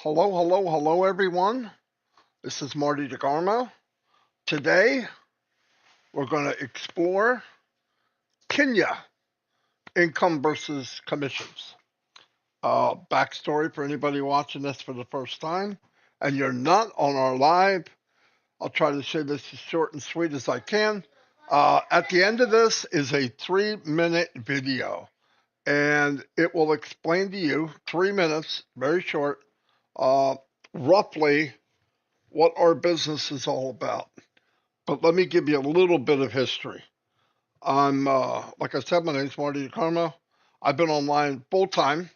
Hello, hello, hello, everyone. This is Marty DeGarmo. Today, we're going to explore Kenya income versus commissions. Backstory for anybody watching this for the first time, and you're not on our live. I'll try to say this as short and sweet as I can. At the end of this is a 3-minute video, and it will explain to you 3 minutes, very short, uh, roughly what our business is all about. But let me give you a little bit of history. Like I said, my name is Marty DeCarmo. I've been online full time,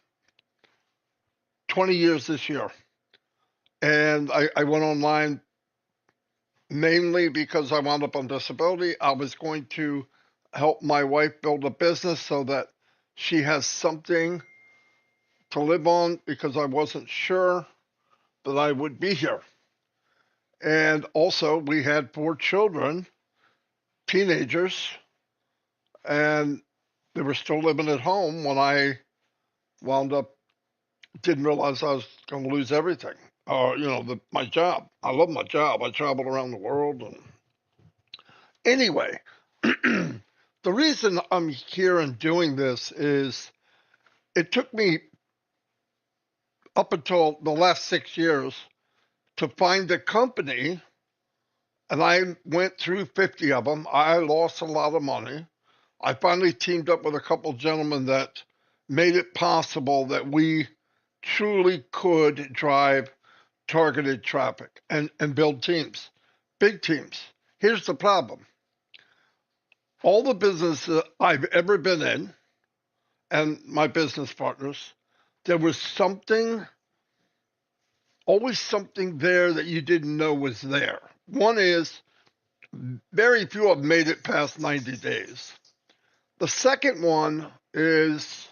20 years this year. And I went online mainly because I wound up on disability. I was going to help my wife build a business so that she has something to live on because I wasn't sure that I would be here. And also, we had 4 children, teenagers, and they were still living at home when I wound up, didn't realize I was going to lose everything. My job. I love my job. I traveled around the world. And anyway, the reason I'm here and doing this is it took me up until the last 6 years to find a company, and I went through 50 of them. I lost a lot of money. I finally teamed up with a couple gentlemen that made it possible that we truly could drive targeted traffic and build teams, big teams. Here's the problem. All the business that I've ever been in and my business partners, there was always something there that you didn't know was there. One is very few have made it past 90 days. The second one is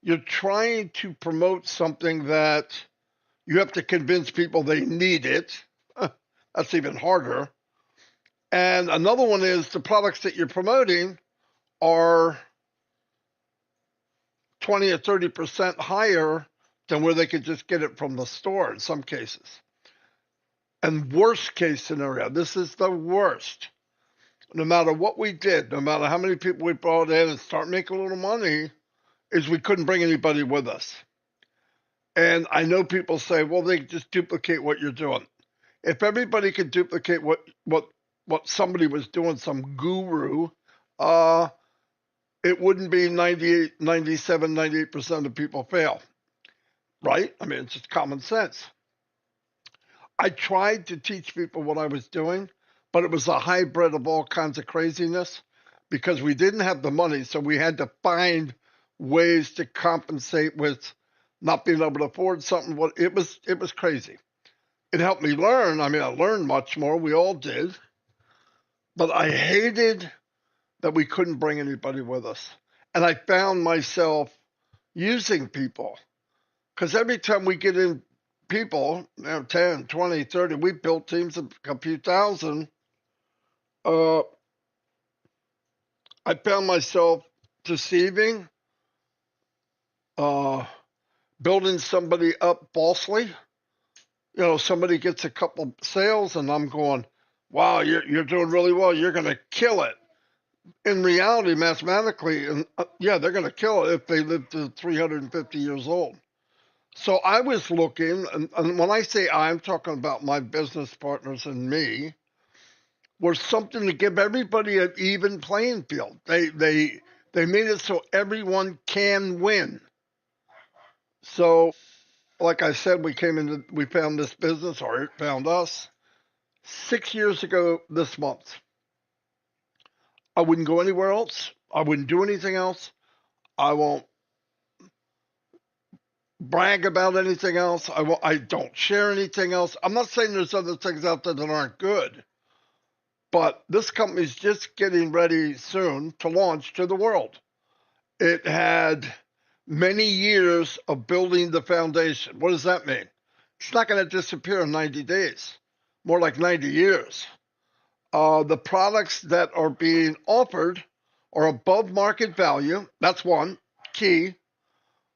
you're trying to promote something that you have to convince people they need it. That's even harder. And another one is the products that you're promoting are 20 or 30% higher than where they could just get it from the store in some cases. And worst case scenario, this is the worst. No matter what we did, no matter how many people we brought in and start making a little money, is we couldn't bring anybody with us. And I know people say, well, they just duplicate what you're doing. If everybody could duplicate what somebody was doing, some guru, it wouldn't be 98, 97, 98% of people fail, right? I mean, it's just common sense. I tried to teach people what I was doing, but it was a hybrid of all kinds of craziness because we didn't have the money, so we had to find ways to compensate with not being able to afford something. It was crazy. It helped me learn. I mean, I learned much more. We all did. But I hated that we couldn't bring anybody with us. And I found myself using people because every time we get in people, 10, 20, 30, we built teams of a few thousand. Uh, I found myself deceiving, uh, building somebody up falsely. Somebody gets a couple sales and I'm going, wow, you're doing really well. You're going to kill it. In reality, mathematically, and yeah, they're going to kill it if they live to 350 years old. So I was looking, and when I say I'm talking about my business partners and me, was something to give everybody an even playing field. They made it so everyone can win. So, like I said, we found this business, or it found us 6 years ago this month. I wouldn't go anywhere else. I wouldn't do anything else. I won't brag about anything else. I don't share anything else. I'm not saying there's other things out there that aren't good, but this company's just getting ready soon to launch to the world. It had many years of building the foundation. What does that mean? It's not going to disappear in 90 days, more like 90 years. The products that are being offered are above market value. That's one key.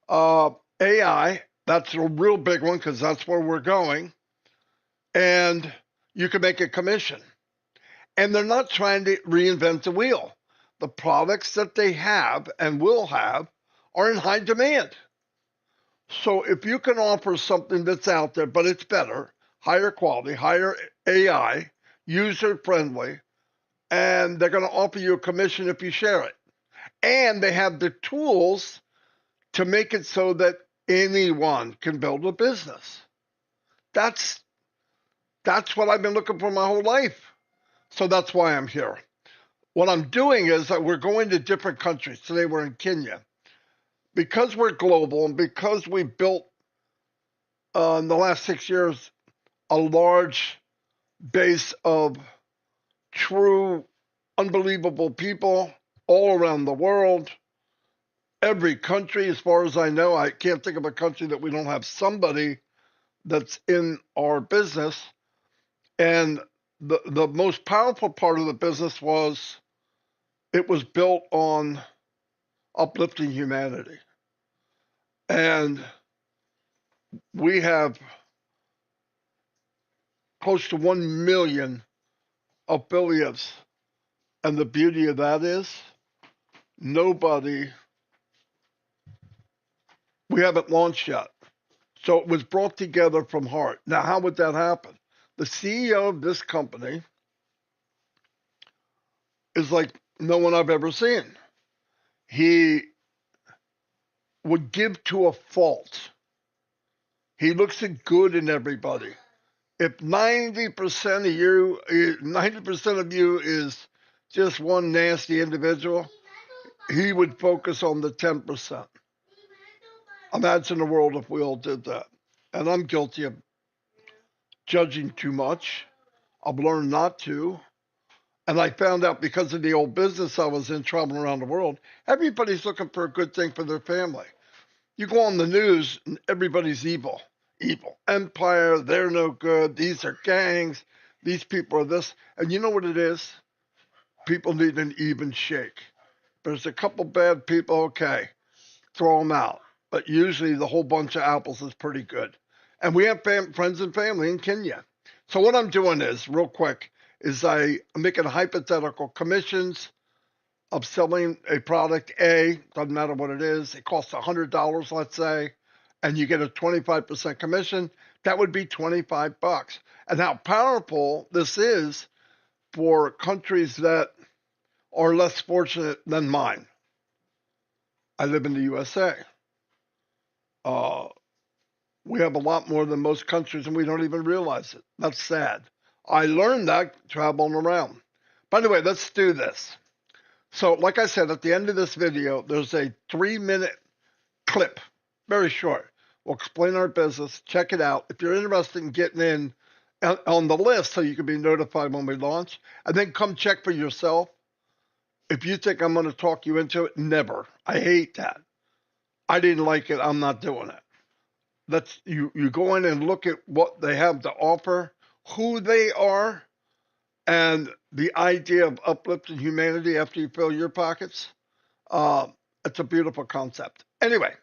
AI That's a real big one because that's where we're going. And you can make a commission. And they're not trying to reinvent the wheel. The products that they have and will have are in high demand. So if you can offer something that's out there, but it's better, higher quality, higher AI, user friendly, and they're going to offer you a commission if you share it. And they have the tools to make it so that anyone can build a business. That's what I've been looking for my whole life. So that's why I'm here. What I'm doing is that we're going to different countries. Today we're in Kenya. Because we're global and because we built in the last 6 years a large base of true, unbelievable people all around the world, every country, as far as I know, I can't think of a country that we don't have somebody that's in our business. And the most powerful part of the business was it was built on uplifting humanity. And we have close to 1 million affiliates. And the beauty of that is nobody, we haven't launched yet. So it was brought together from heart. Now, how would that happen? The CEO of this company is like no one I've ever seen. He would give to a fault. He looks at good in everybody. If 90% of you is just one nasty individual, he would focus on the 10%. Imagine the world if we all did that. And I'm guilty of judging too much. I've learned not to. And I found out because of the old business I was in, traveling around the world, everybody's looking for a good thing for their family. You go on the news, and everybody's evil. Evil empire, they're no good. These are gangs. These people are this. And you know what it is? People need an even shake. There's a couple bad people, okay, throw them out. But usually the whole bunch of apples is pretty good. And we have friends and family in Kenya. So what I'm doing is, real quick, is I'm making hypothetical commissions of selling a product A, doesn't matter what it is, it costs $100, let's say, and you get a 25% commission, that would be $25. And how powerful this is for countries that are less fortunate than mine. I live in the USA. We have a lot more than most countries, and we don't even realize it. That's sad. I learned that traveling around. By the way, let's do this. So, like I said, at the end of this video, there's a 3-minute clip, very short. We'll explain our business. Check it out. If you're interested in getting in on the list so you can be notified when we launch, and then come check for yourself. If you think I'm going to talk you into it, never. I hate that. I didn't like it. I'm not doing it. You go in and look at what they have to offer, who they are, and the idea of uplifting humanity after you fill your pockets. It's a beautiful concept. Anyway,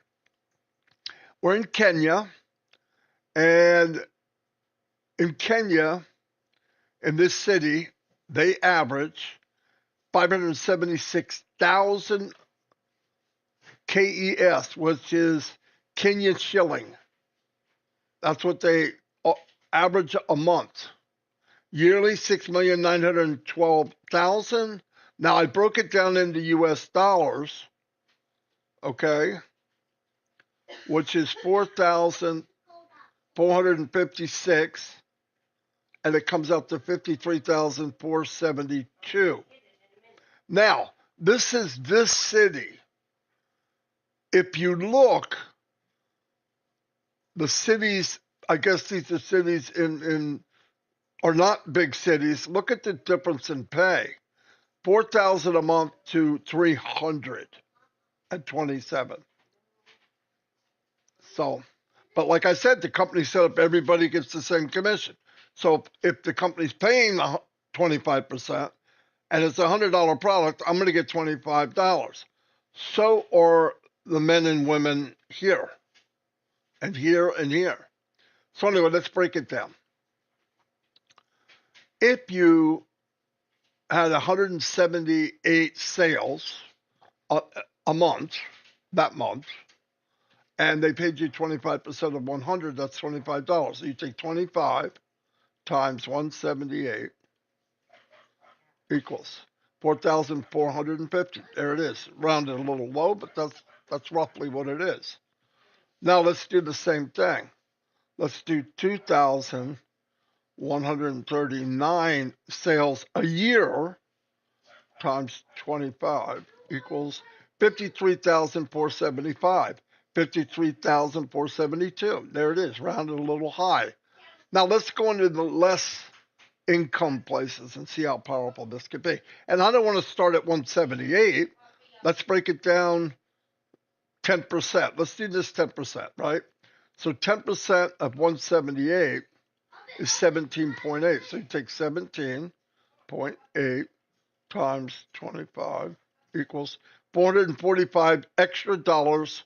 we're in Kenya, and in Kenya, in this city, they average 576,000 KES, which is Kenyan shilling. That's what they average a month. Yearly, 6,912,000. Now, I broke it down into US dollars, okay, which is 4,456, and it comes out to 53,472. Now, this is this city. If you look, the cities, I guess these are cities are not big cities. Look at the difference in pay. 4,000 a month to 327. So, but like I said, the company set up, everybody gets the same commission. So if the company's paying 25% and it's a $100 product, I'm going to get $25. So are the men and women here and here and here. So anyway, let's break it down. If you had 178 sales a, a month, that month, and they paid you 25% of 100, that's $25. So you take 25 times 178 equals 4,450. There it is. Rounded a little low, but that's roughly what it is. Now let's do the same thing. Let's do 2,139 sales a year times 25 equals 53,475. 53,472. There it is, rounded a little high. Now let's go into the less income places and see how powerful this could be. And I don't want to start at 178. Let's break it down 10%. Let's do this 10%, right? So 10% of 178 is 17.8. So you take 17.8 times 25 equals 445 extra dollars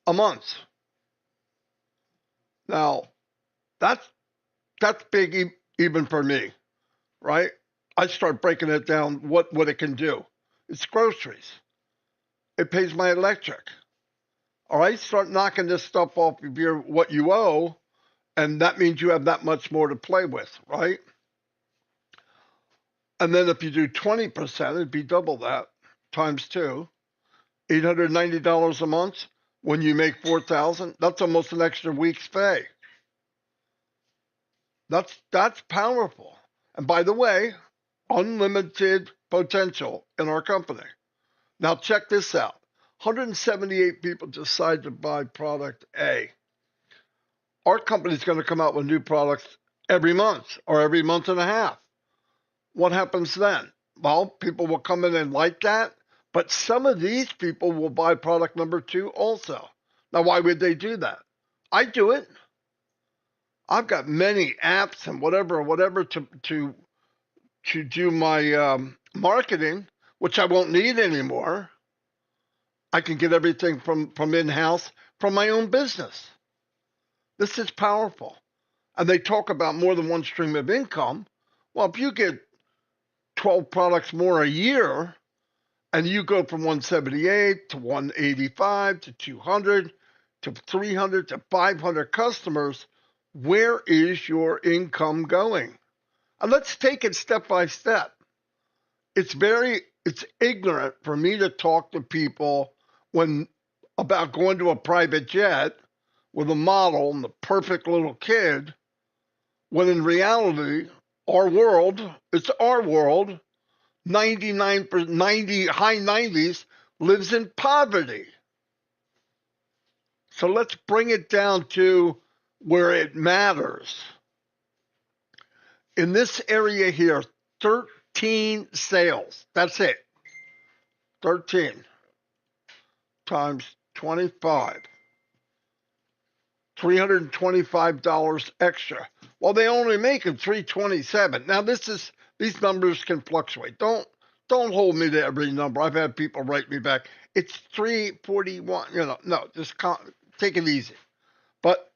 a month. Now, that's big even for me, right? I start breaking it down what it can do. It's groceries. It pays my electric. All right, start knocking this stuff off of your what you owe, and that means you have that much more to play with, right? And then if you do 20%, it'd be double that times two, $890 a month. When you make 4,000, that's almost an extra week's pay. That's powerful. And by the way, unlimited potential in our company. Now check this out. 178 people decide to buy product A. Our company is going to come out with new products every month or every month and a half. What happens then? Well, people will come in and like that, but some of these people will buy product number 2 also. Now, why would they do that? I do it. I've got many apps and whatever to do my marketing, which I won't need anymore. I can get everything from in-house, from my own business. This is powerful. And they talk about more than one stream of income. Well, if you get 12 products more a year, and you go from 178 to 185 to 200 to 300 to 500 customers, where is your income going? And let's take it step by step. It's ignorant for me to talk to people about going to a private jet with a model and the perfect little kid, when in reality, it's our world, 90, high 90s lives in poverty. So let's bring it down to where it matters. In this area here, 13 sales. That's it. 13 times 25. $325 extra. Well, they only make it $327. Now these numbers can fluctuate. Don't hold me to every number. I've had people write me back. It's $341. No, just take it easy. But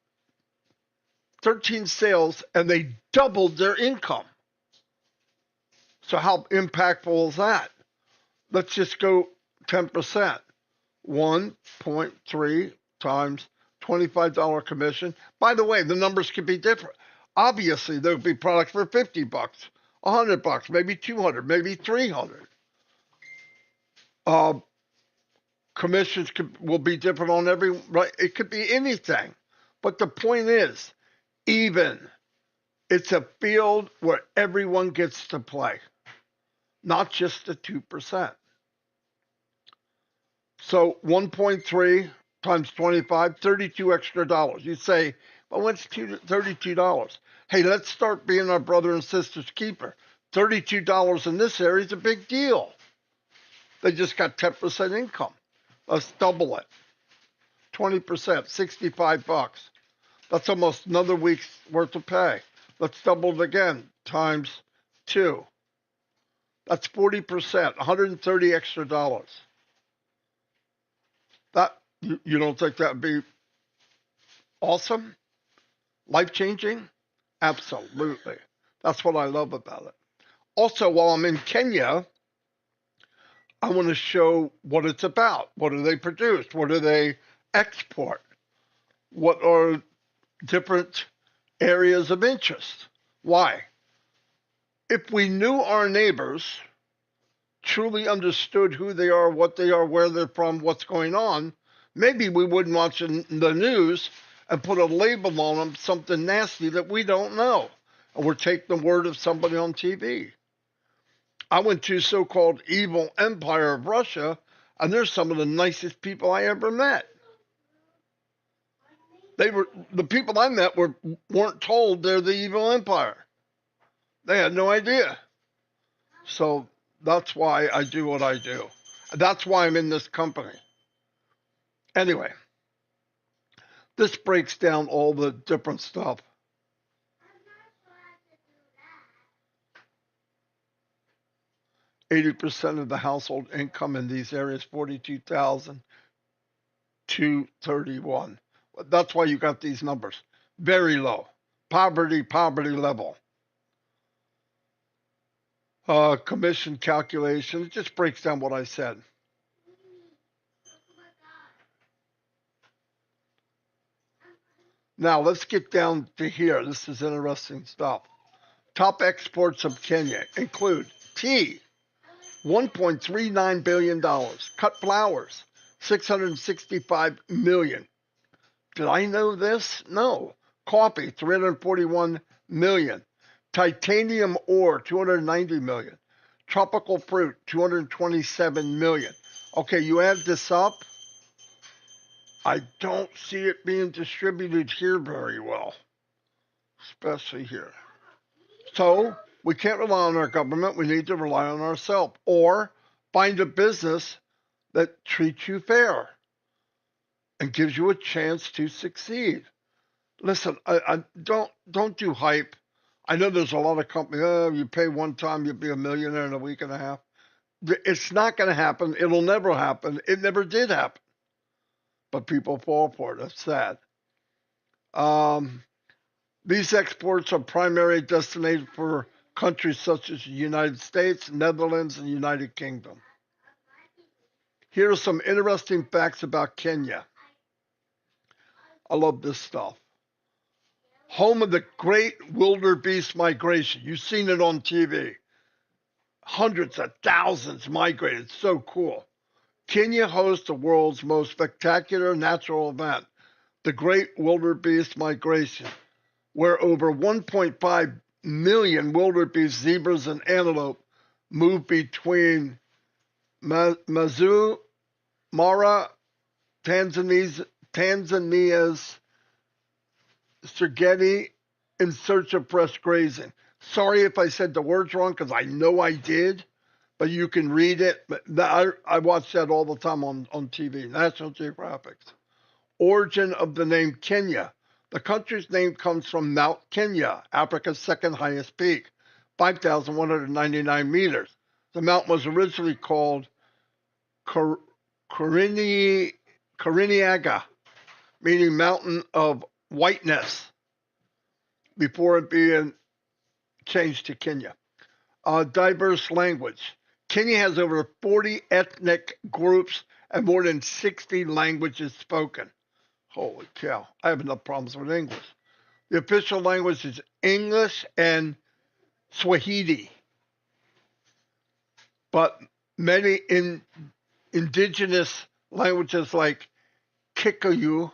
13 sales, and they doubled their income. So how impactful is that? Let's just go 10%. 1.3 times $25 commission. By the way, the numbers could be different. Obviously, there would be products for $50, $100, maybe 200, maybe 300. Commissions will be different on every, right? It could be anything. But the point is, even, it's a field where everyone gets to play, not just the 2%. So 1.3 times 25, 32 extra dollars. You say, well, what's $32? Hey, let's start being our brother and sister's keeper. $32 in this area is a big deal. They just got 10% income. Let's double it. 20%, 65 bucks. That's almost another week's worth of pay. Let's double it again, times 2. That's 40%, 130 extra dollars. That you don't think that would be awesome? Life-changing? Absolutely. That's what I love about it. Also, while I'm in Kenya, I want to show what it's about. What do they produce? What do they export? What are different areas of interest? Why? If we knew our neighbors, truly understood who they are, what they are, where they're from, what's going on, maybe we wouldn't watch the news and put a label on them, something nasty that we don't know. And we're taking the word of somebody on TV. I went to so-called evil empire of Russia, and they're some of the nicest people I ever met. The people I met weren't told they're the evil empire. They had no idea. So that's why I do what I do. That's why I'm in this company. Anyway, this breaks down all the different stuff. %, of the household income in these areas, 42,231. That's why you got these numbers. Very low. Poverty level. Commission calculation. It just breaks down what I said. Now let's get down to here. This is interesting stuff. Top exports of Kenya include tea, $1.39 billion, cut flowers, 665 million. Did I know this? No. Coffee, 341 million. Titanium ore, 290 million. Tropical fruit, 227 million. Okay, you add this up. I don't see it being distributed here very well, especially here. So we can't rely on our government. We need to rely on ourselves, or find a business that treats you fair and gives you a chance to succeed. Listen, I don't do hype. I know there's a lot of companies. Oh, you pay one time, you'll be a millionaire in a week and a half. It's not going to happen. It'll never happen. It never did happen. But people fall for it. That's sad. Um, these exports are primarily destined for countries such as the United States, Netherlands, and United Kingdom. Here are some interesting facts about Kenya. I love this stuff. Home of the great wildebeest migration. You've seen it on TV. Hundreds of thousands migrated. So cool. Kenya hosts the world's most spectacular natural event, the Great Wildebeest Migration, where over 1.5 million wildebeest, zebras, and antelope move between Mazu, Mara, Tanzania's Serengeti in search of fresh grazing. Sorry if I said the words wrong, because I know I did, but you can read it. But I watch that all the time on TV, National Geographic. Origin of the name Kenya. The country's name comes from Mount Kenya, Africa's second highest peak, 5,199 meters. The mountain was originally called Kirinyaga, meaning mountain of whiteness, before it being changed to Kenya. Diverse language. Kenya has over 40 ethnic groups and more than 60 languages spoken. Holy cow, I have enough problems with English. The official language is English and Swahili, but many indigenous languages like Kikuyu,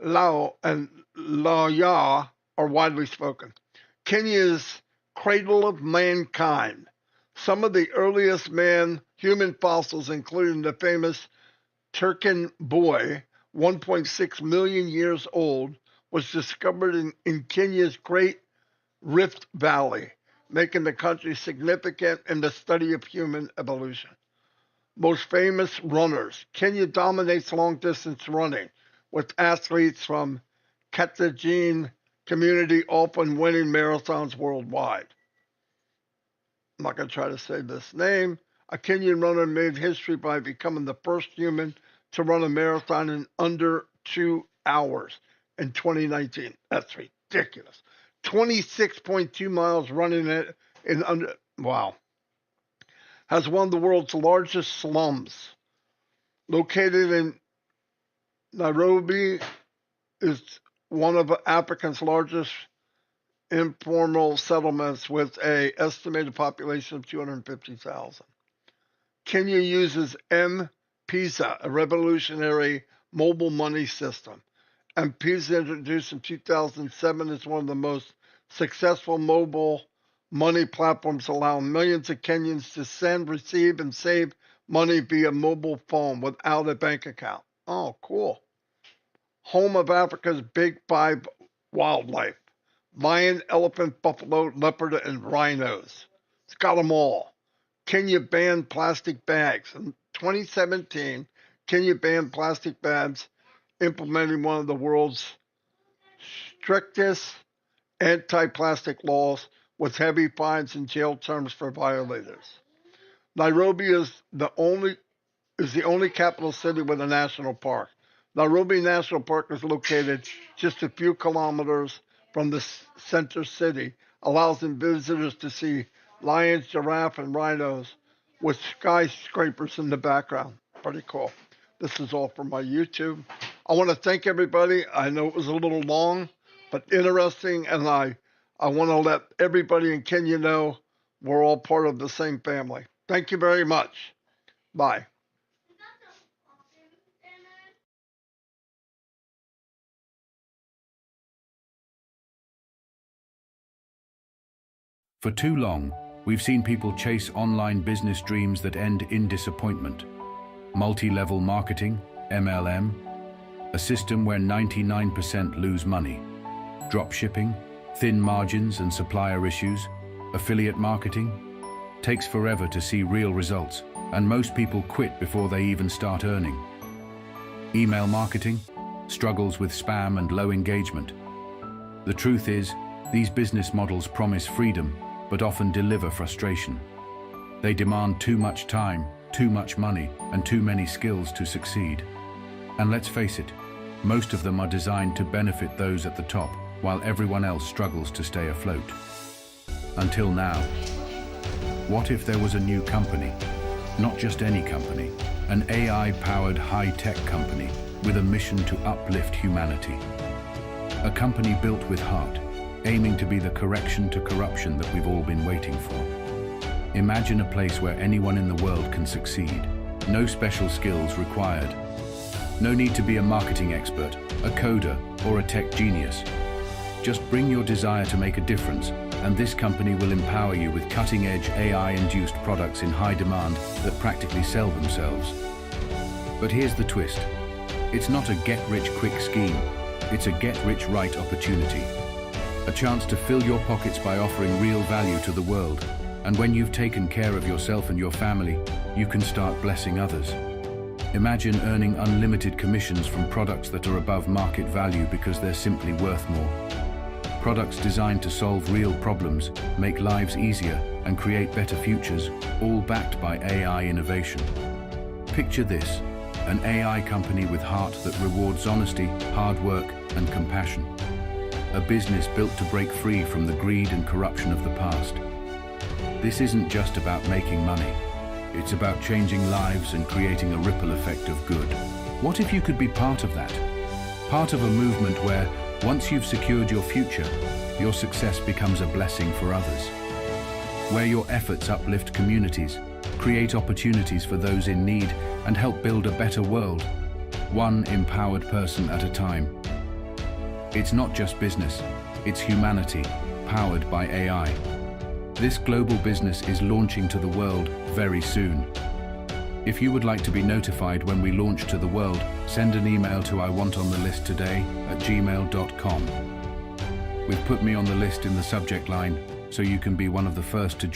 Lao, and Laya are widely spoken. Kenya's cradle of mankind. Some of the earliest human fossils, including the famous Turkan boy, 1.6 million years old, was discovered in Kenya's Great Rift Valley, making the country significant in the study of human evolution. Most famous runners. Kenya dominates long-distance running, with athletes from Kalenjin community often winning marathons worldwide. I'm not going to try to say this name. A Kenyan runner made history by becoming the first human to run a marathon in under 2 hours. in 2019. That's ridiculous. 26.2 miles running it in under, wow. Has one of the world's largest slums. Located in Nairobi, is one of Africa's largest informal settlements with an estimated population of 250,000. Kenya uses M-Pesa, a revolutionary mobile money system. M-Pesa, introduced in 2007, is one of the most successful mobile money platforms, allowing millions of Kenyans to send, receive, and save money via mobile phone without a bank account. Oh, cool. Home of Africa's big five wildlife: lion, elephant, buffalo, leopard, and rhinos. It's got them all. Kenya banned plastic bags. In 2017, Kenya banned plastic bags, implementing one of the world's strictest anti-plastic laws with heavy fines and jail terms for violators. Nairobi is the only capital city with a national park. Nairobi National Park is located just a few kilometers from the center city, allowing visitors to see lions, giraffe, and rhinos with skyscrapers in the background. Pretty cool. This is all for my YouTube. I want to thank everybody. I know it was a little long, but interesting, and I want to let everybody in Kenya know we're all part of the same family. Thank you very much. Bye. For too long, we've seen people chase online business dreams that end in disappointment. Multi-level marketing, MLM, a system where 99% lose money. Drop shipping, thin margins and supplier issues, affiliate marketing, takes forever to see real results, and most people quit before they even start earning. Email marketing, struggles with spam and low engagement. The truth is, these business models promise freedom, but often deliver frustration. They demand too much time, too much money, and too many skills to succeed. And let's face it, most of them are designed to benefit those at the top, while everyone else struggles to stay afloat. Until now. What if there was a new company? Not just any company, an AI-powered high-tech company with a mission to uplift humanity. A company built with heart, aiming to be the correction to corruption that we've all been waiting for. Imagine a place where anyone in the world can succeed. No special skills required. No need to be a marketing expert, a coder, or a tech genius. Just bring your desire to make a difference, and this company will empower you with cutting-edge AI-induced products in high demand that practically sell themselves. But here's the twist. It's not a get-rich-quick scheme. It's a get-rich-right opportunity. A chance to fill your pockets by offering real value to the world. And when you've taken care of yourself and your family, you can start blessing others. Imagine earning unlimited commissions from products that are above market value because they're simply worth more. Products designed to solve real problems, make lives easier, and create better futures, all backed by AI innovation. Picture this, an AI company with heart that rewards honesty, hard work, and compassion. A business built to break free from the greed and corruption of the past. This isn't just about making money. It's about changing lives and creating a ripple effect of good. What if you could be part of that? Part of a movement where, once you've secured your future, your success becomes a blessing for others. Where your efforts uplift communities, create opportunities for those in need, and help build a better world, one empowered person at a time. It's not just business, it's humanity, powered by AI. This global business is launching to the world very soon. If you would like to be notified when we launch to the world, send an email to iwantonthelistoday@gmail.com. We've put me on the list in the subject line, so you can be one of the first to join.